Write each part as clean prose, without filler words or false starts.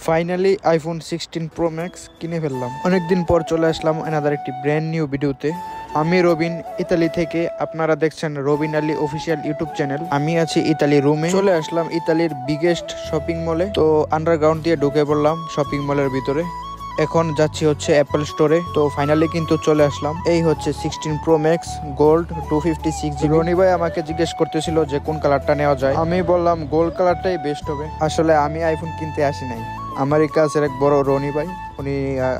Finally iPhone 16 pro max কিনে ফেললাম। অনেকদিন পর চলে আসলাম আনাদার একটি ব্র্যান্ড নিউ ভিডিওতে। আমি রবিন, ইতালি থেকে। আপনারা দেখছেন Robin Ali official YouTube channel. আমি আছি ইতালি রুমে। চলে আসলাম ইতালির বিগেস্ট শপিং মলে। তো আন্ডারগ্রাউন্ড দিয়ে ঢুকে পড়লাম শপিং মলের ভিতরে। এখন যাচ্ছি হচ্ছে অ্যাপল স্টোরে। তো ফাইনালি কিন্তু চলে আসলাম। এই হচ্ছে 16 pro max gold 256GB। Roni ভাই আমাকে জিজ্ঞেস করতেছিল যে কোন কালারটা নেওয়া যায়। আমি বললাম গোল্ড কালারটাই বেস্ট হবে। আসলে আমি আইফোন কিনতে আসি নাই, আমার কাছে এক বড় রনি ভাই, উনি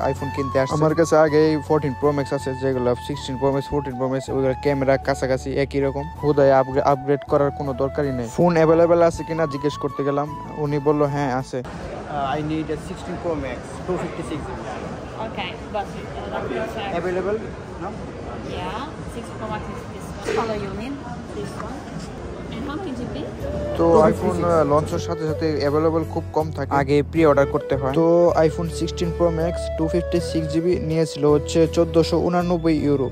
আইফোন কিনতে আসছে। আমার কাছে আগে 14 প্রো ম্যাক্স আছে, যেগুলো 16 প্রো ম্যাক্স 14 প্রো ম্যাক্স ওইগুলো ক্যামেরা কাছাকাছি একই রকম। হুদায় আপগ্রেড করার কোনো দরকারই নেই। ফোন অ্যাভেলেবেল আছে কিনা জিজ্ঞেস করতে গেলাম, উনি বললো হ্যাঁ আছে। I need a 16 Pro Max, 256GB. Okay, but Available? No? yeah, 6 Pro Max is this one. Color you need? This one. And how much GB? তো আইফোন লঞ্চের সাথে সাথে অ্যাভেলেবল খুব কম থাকে, আগে প্রি অর্ডার করতে হয়। তো আইফোন 16 প্রো ম্যাক্স 256GB নিয়েছিল হচ্ছে 1489 ইউরো,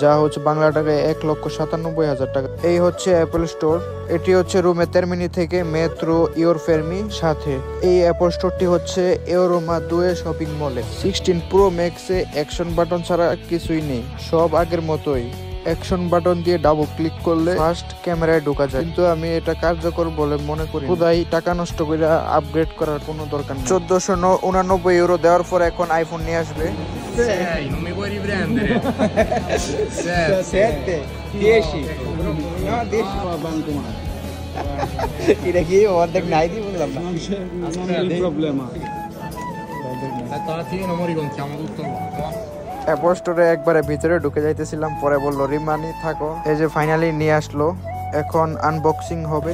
যা হচ্ছে বাংলা টাকায় 1,97,000 টাকা। এই হচ্ছে অ্যাপল স্টোর। এটি হচ্ছে রুমে 13 মিনিট থেকে মেট্রো ইওর ফেরমি সাথে। এই অ্যাপল স্টোরটি হচ্ছে ইউরোমা 2 শপিং মলে। 16 প্রো ম্যাক্সে অ্যাকশন বাটন ছাড়া কিছুই নেই, সব আগের মতোই। অ্যাকশন বাটন দিয়ে ডাবল ক্লিক করলে ফার্স্ট ক্যামেরায় ঢোকা যায়, কিন্তু আমি এটা কার্যকর বলে মনে করি। খুদাই টাকা নষ্ট করে আপগ্রেড করার কোনো দরকার নেই। 1489 ইউরো দেওয়ার পর এখন আইফোন নিয়ে আসবে। Non mi puoi riprendere? 7, 10. No, 10. এটা কি অর্ধেক নাই দি বললাম না। Non è il problema. Stamattina mo ricontiamo tutto qua. Apple স্টোরে একবারে ভিতরে ঢুকে যাইতেছিলাম, পরে বললো রিমানি থাকো। এই যে ফাইনালি নিয়ে আসলো, এখন আনবক্সিং হবে।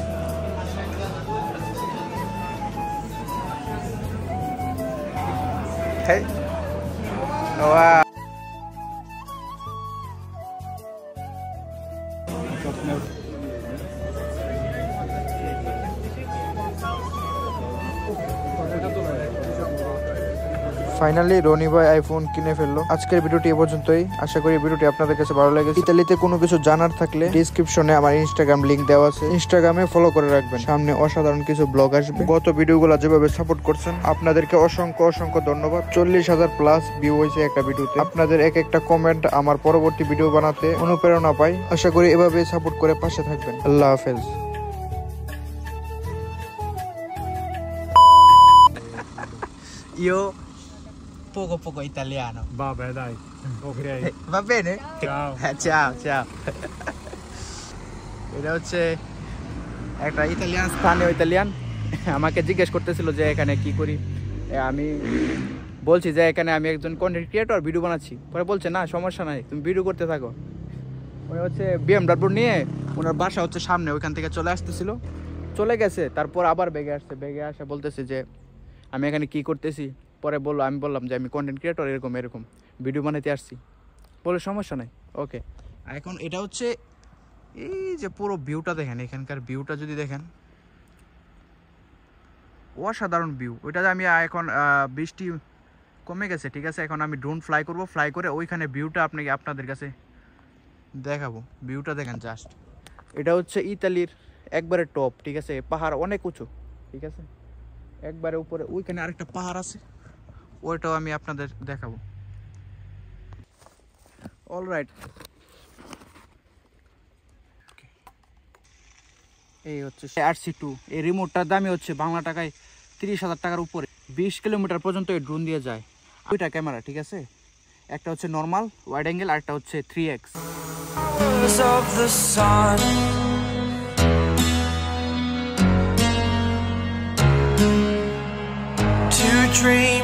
ফাইনালি রনি ভাই আইফোন কিনে ফেললো। আজকের ভিডিওটি এ পর্যন্তই। আশা করি ভিডিওটি আপনাদের কাছে ভালো লেগেছে। ইতালিতে কোনো কিছু জানার থাকলে ডিসক্রিপশনে আমার ইনস্টাগ্রাম লিংক দেওয়া আছে, ইনস্টাগ্রামে ফলো করে রাখবেন। সামনে অসাধারণ কিছু ব্লগ আসবে। গত ভিডিওগুলো যেভাবে সাপোর্ট করছেন আপনাদেরকে অসংখ্য ধন্যবাদ। 40,000 প্লাস ভিউ হয়েছে একটা ভিডিওতে। আপনাদের এক একটা কমেন্ট আমার পরবর্তী ভিডিও বানাতে অনুপ্রেরণা পাই। আশা করি এভাবে সাপোর্ট করে পাশে থাকবেন। আল্লাহ হাফেজ। Io poco italiano. Vabbè, dai. Ok. Va bene? Ciao. Ciao. এটা হচ্ছে একটা ইতালিয়ান, স্থানীয় ইতালিয়ান। আমাকে জিজ্ঞেস করতেছিল যে এখানে কি করি। আমি বলছি যে এখানে আমি একজন কন্টেন্ট ক্রিয়েটর, ভিডিও বানাচ্ছি। পরে বলছে না সমস্যা নাই, তুমি ভিডিও করতে থাকো। ওই হচ্ছে BMW নিয়ে, ওনার বাসা হচ্ছে সামনে, ওইখান থেকে চলে আসতেছিল, চলে গেছে। তারপর আবার বেগে আসে বলতেছে যে আমি এখানে কি করতেছি। পরে আমি বললাম যে আমি কন্টেন্ট ক্রিয়েটর, এরকম ভিডিও বানাতে আসছি। বলে সমস্যা নাই, ওকে। এখন এটা হচ্ছে এই যে পুরো ভিউটা দেখেন, এখানকার ভিউটা যদি দেখেন, অসাধারণ ভিউ। ওইটাতে আমি এখন বৃষ্টি কমে গেছে, ঠিক আছে। এখন আমি ড্রোন ফ্লাই করব, ফ্লাই করে ওইখানে ভিউটা আপনাদের কাছে দেখাবো। ভিউটা দেখেন জাস্ট। এটা হচ্ছে ইতালির একবারে টপ, ঠিক আছে। পাহাড় অনেক উঁচু, ঠিক আছে, একবারে উপরে। ওইখানে আরেকটা পাহাড় আছে, ওইটাও আমি আপনাদের দেখাবো। অলরাইট, এই হচ্ছে RC2। এই রিমোটটার দামই হচ্ছে বাংলা টাকায় 30,000 টাকার উপরে। 20 কিলোমিটার পর্যন্ত এই ড্রোন দিয়ে যায়। দুইটা ক্যামেরা, ঠিক আছে, একটা হচ্ছে নর্মাল ওয়াইড অ্যাঙ্গেল, আর একটা হচ্ছে 3x। of the sun, to dream